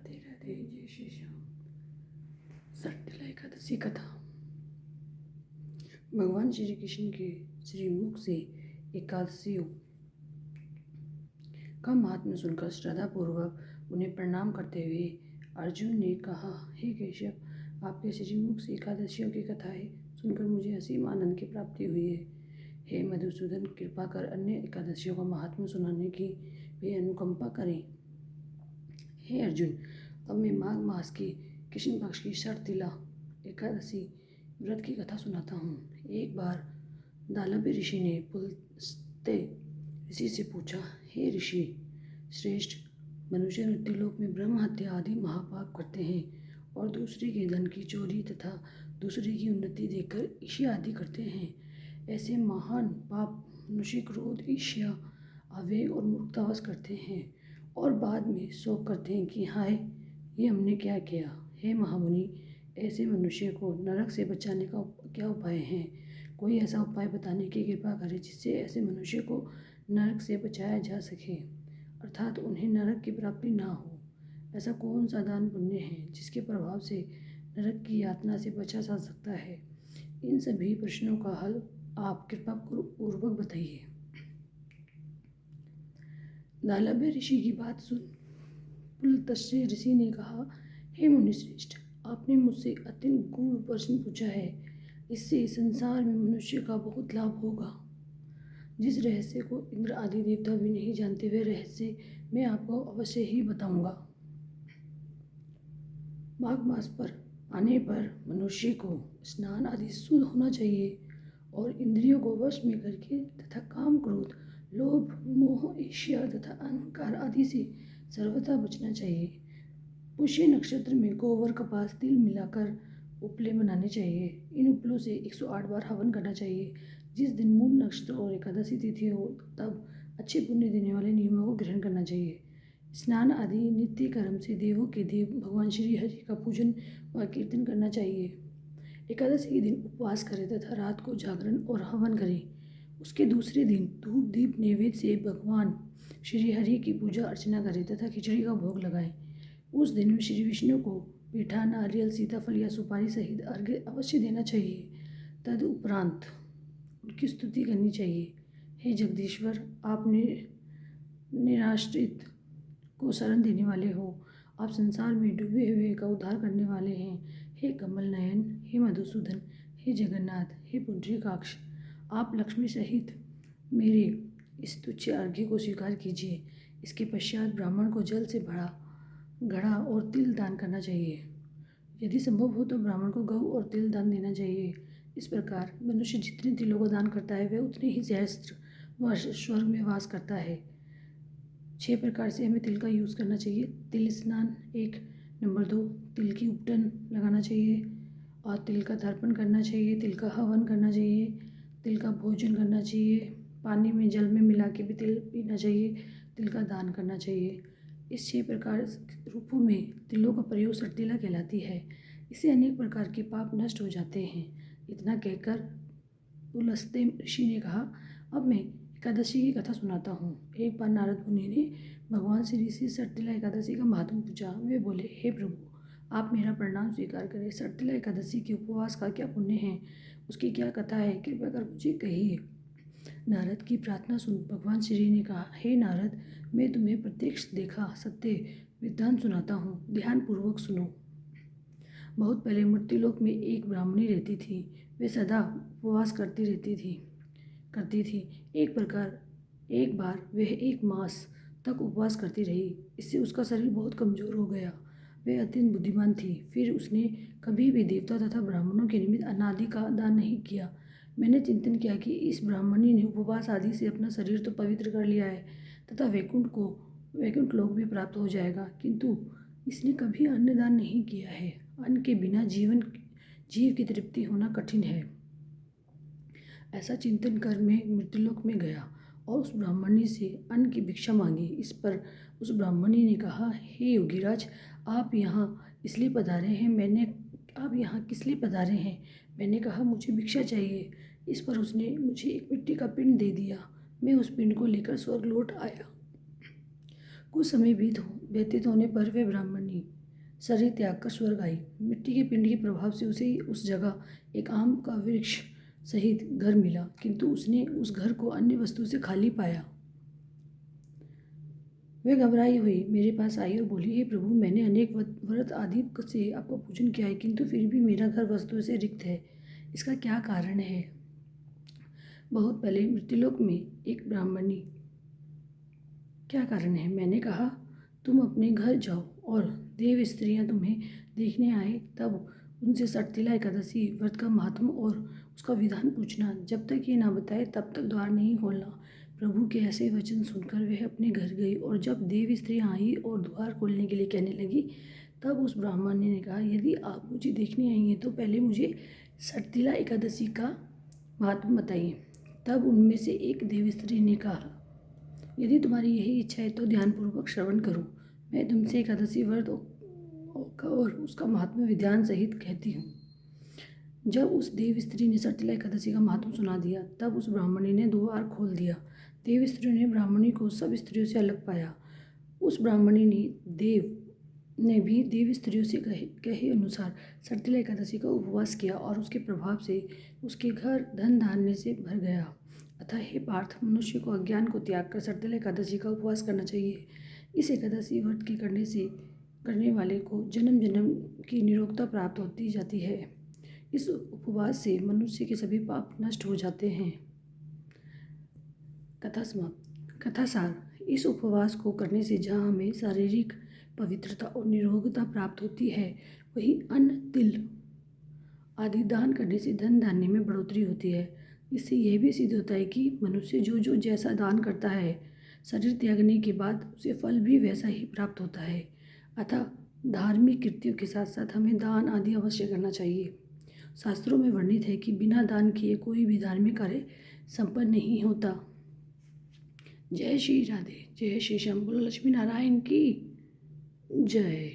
राधे राधे, जय श्री श्याम। सर्तिला एकादशी कथा। भगवान श्री कृष्ण के श्रीमुख से एकादशियों का महात्म्य सुनकर श्रद्धापूर्वक उन्हें प्रणाम करते हुए अर्जुन ने कहा, हे केशव, आपके श्रीमुख से एकादशियों की कथाएं सुनकर मुझे असीम आनंद की प्राप्ति हुई है। हे मधुसूदन, कृपा कर अन्य एकादशियों का महात्म्य सुनाने की वे अनुकंपा करें। हे अर्जुन, अब मैं माघ मास की कृष्ण पक्ष की शर्तिला एकादशी व्रत की कथा सुनाता हूँ। एक बार दालभ्य ऋषि ने पुलस्त्य ऋषि से पूछा, हे ऋषि श्रेष्ठ, मनुष्य मृत्युलोक में ब्रह्म हत्या आदि महापाप करते हैं और दूसरे के धन की चोरी तथा दूसरे की उन्नति देखकर ईर्ष्या आदि करते हैं। ऐसे महान पाप मनुष्य क्रोध, ईर्ष्या, आवेग और मूर्खतावश करते हैं और बाद में शोक करते हैं कि हाय, ये हमने क्या किया। हे महामुनि, ऐसे मनुष्य को नरक से बचाने का क्या उपाय है? कोई ऐसा उपाय बताने की कृपा करे जिससे ऐसे मनुष्य को नरक से बचाया जा सके, अर्थात उन्हें नरक की प्राप्ति ना हो। ऐसा कौन सा दान पुण्य है जिसके प्रभाव से नरक की यातना से बचा जा सकता है? इन सभी प्रश्नों का हल आप कृपा पूर्वक बताइए। दालभ्य ऋषि की बात सुन पुलस्त्य ऋषि ने कहा, हे मुनिश्रेष्ठ, आपने मुझसे अत्यंत गूढ़ प्रश्न पूछा है। इससे संसार में मनुष्य का बहुत लाभ होगा। जिस रहस्य को इंद्र आदि देवता भी नहीं जानते, वे रहस्य मैं आपको अवश्य ही बताऊंगा। माघ मास पर आने पर मनुष्य को स्नान आदि शुद्ध होना चाहिए और इंद्रियों को वश में करके तथा काम, क्रोध, लोभ, मोह, ईर्ष्या तथा अहंकार आदि से सर्वथा बचना चाहिए। पुष्य नक्षत्र में गोबर, कपास, तिल मिलाकर उपले बनाने चाहिए। इन उपलों से 108 बार हवन करना चाहिए। जिस दिन मूल नक्षत्र और एकादशी तिथि हो तब अच्छे पुण्य देने वाले नियमों को ग्रहण करना चाहिए। स्नान आदि नित्य कर्म से देवों के देव भगवान श्री हरि का पूजन व कीर्तन करना चाहिए। एकादशी के दिन उपवास करें तथा रात को जागरण और हवन करें। उसके दूसरे दिन धूप दीप नैवेद्य से भगवान श्री हरि की पूजा अर्चना करें तथा खिचड़ी का भोग लगाएं। उस दिन श्री विष्णु को मीठा, नारियल, सीताफल या सुपारी सहित अर्घ्य अवश्य देना चाहिए। तदुपरांत उनकी स्तुति करनी चाहिए। हे जगदीश्वर, आप निराश्रित को शरण देने वाले हो। आप संसार में डूबे हुए का उद्धार करने वाले हैं। हे कमल नयन, हे मधुसूदन, हे जगन्नाथ, हे पुंडरीकाक्ष, आप लक्ष्मी सहित मेरे इस तुच्छ अर्घ्य को स्वीकार कीजिए। इसके पश्चात ब्राह्मण को जल से भरा घड़ा और तिल दान करना चाहिए। यदि संभव हो तो ब्राह्मण को गौ और तिल दान देना चाहिए। इस प्रकार मनुष्य जितने तिलों को दान करता है वह उतने ही सहस्त्र वर्ष स्वर्ग में वास करता है। 6 प्रकार से हमें तिल का यूज़ करना चाहिए। तिल स्नान 1, नंबर 2, तिल की उपटन लगाना चाहिए और तिल का तर्पण करना चाहिए, तिल का हवन करना चाहिए, तिल का भोजन करना चाहिए, पानी में जल में मिला के भी तिल पीना चाहिए, तिल का दान करना चाहिए। इस 6 प्रकार रूपों में तिलों का प्रयोग सर्तिला कहलाती है। इससे अनेक प्रकार के पाप नष्ट हो जाते हैं। इतना कहकर पुलस्त्य ऋषि ने कहा, अब मैं एकादशी की कथा सुनाता हूँ। एक बार नारद मुनि ने भगवान श्री से सर्तिला एकादशी का महत्व पूछा। वे बोले, हे प्रभु, आप मेरा प्रणाम स्वीकार करें। सर्तिला एकादशी के उपवास का क्या पुण्य है? उसकी क्या कथा है? कृपया कर मुझे कहिए। नारद की प्रार्थना सुन भगवान श्री ने कहा, हे नारद, मैं तुम्हें प्रत्यक्ष देखा सत्य वृत्तांत सुनाता हूँ, ध्यानपूर्वक सुनो। बहुत पहले मृत्युलोक में एक ब्राह्मणी रहती थी। वे सदा उपवास करती थी। एक बार वह 1 मास तक उपवास करती रही। इससे उसका शरीर बहुत कमजोर हो गया। वह अत्यंत बुद्धिमान थी। फिर उसने कभी भी देवता तथा ब्राह्मणों के निमित्त अनादि का दान नहीं किया। मैंने चिंतन किया कि इस ब्राह्मणी ने उपवास आदि से अपना शरीर तो पवित्र कर लिया है तथा वैकुंठ लोक भी प्राप्त हो जाएगा, किंतु इसने कभी अन्नदान नहीं किया है। अन्न के बिना जीव की तृप्ति होना कठिन है। ऐसा चिंतन कर मैं मृत्युलोक में गया और उस ब्राह्मणी से अन्न की भिक्षा मांगी। इस पर उस ब्राह्मणी ने कहा, हे योगीराज, आप यहाँ किस लिए पधारे हैं? मैंने कहा, मुझे भिक्षा चाहिए। इस पर उसने मुझे एक मिट्टी का पिंड दे दिया। मैं उस पिंड को लेकर स्वर्ग लौट आया। कुछ समय व्यतीत होने पर वह ब्राह्मणी शरीर त्याग कर स्वर्ग आई। मिट्टी के पिंड के प्रभाव से उसे उस जगह एक आम का वृक्ष सहित घर मिला, किंतु उसने उस घर को अन्य वस्तु से खाली पाया। वह घबराई हुई मेरे पास आई और बोली, हे प्रभु, मैंने अनेक व्रत आदि से आपका पूजन किया है, किंतु फिर भी मेरा घर वस्तुओं से रिक्त है। इसका क्या कारण है? बहुत पहले मृत्युलोक में एक ब्राह्मणी। क्या कारण है? मैंने कहा, तुम अपने घर जाओ और देव स्त्रियां तुम्हें देखने आए तब उनसे सटतिला एकादशी व्रत का महात्म और उसका विधान पूछना। जब तक ये ना बताए तब तक द्वार नहीं खोलना। प्रभु के ऐसे वचन सुनकर वह अपने घर गई और जब देव स्त्रियां आई और द्वार खोलने के लिए कहने लगी, तब उस ब्राह्मण ने कहा, यदि आप मुझे देखने आई हैं तो पहले मुझे सटतिला एकादशी का महात्म बताइए। तब उनमें से एक देव स्त्री ने कहा, यदि तुम्हारी यही इच्छा है तो ध्यानपूर्वक श्रवण करो। मैं तुमसे एकादशी व्रत और उसका महात्म्य विधान सहित कहती हूँ। जब उस देव स्त्री ने सटतिला एकादशी का महात्म सुना दिया, तब उस ब्राह्मणी ने द्वार खोल दिया। देव स्त्री ने ब्राह्मणी को सब स्त्रियों से अलग पाया। उस ब्राह्मणी ने भी देव स्त्रियों से कहे अनुसार सटतिला एकादशी का उपवास किया और उसके प्रभाव से उसके घर धन धान्य से भर गया। अतः हे पार्थ, मनुष्य को अज्ञान को त्याग कर सटतिला एकादशी का उपवास करना चाहिए। इस एकादशी व्रत के करने वाले को जन्म जन्म की निरोगता प्राप्त होती जाती है। इस उपवास से मनुष्य के सभी पाप नष्ट हो जाते हैं। कथा समाप्त। कथा सार। इस उपवास को करने से जहाँ हमें शारीरिक पवित्रता और निरोगता प्राप्त होती है, वही अन्न, तिल आदि दान करने से धन धान्य में बढ़ोतरी होती है। इससे यह भी सिद्ध होता है कि मनुष्य जो जैसा दान करता है, शरीर त्यागने के बाद उसे फल भी वैसा ही प्राप्त होता है। अतः धार्मिक कृत्यों के साथ साथ हमें दान आदि अवश्य करना चाहिए। शास्त्रों में वर्णित है कि बिना दान किए कोई भी धार्मिक कार्य संपन्न नहीं होता। जय श्री राधे, जय श्री श्याम। बोलो लक्ष्मी नारायण की जय।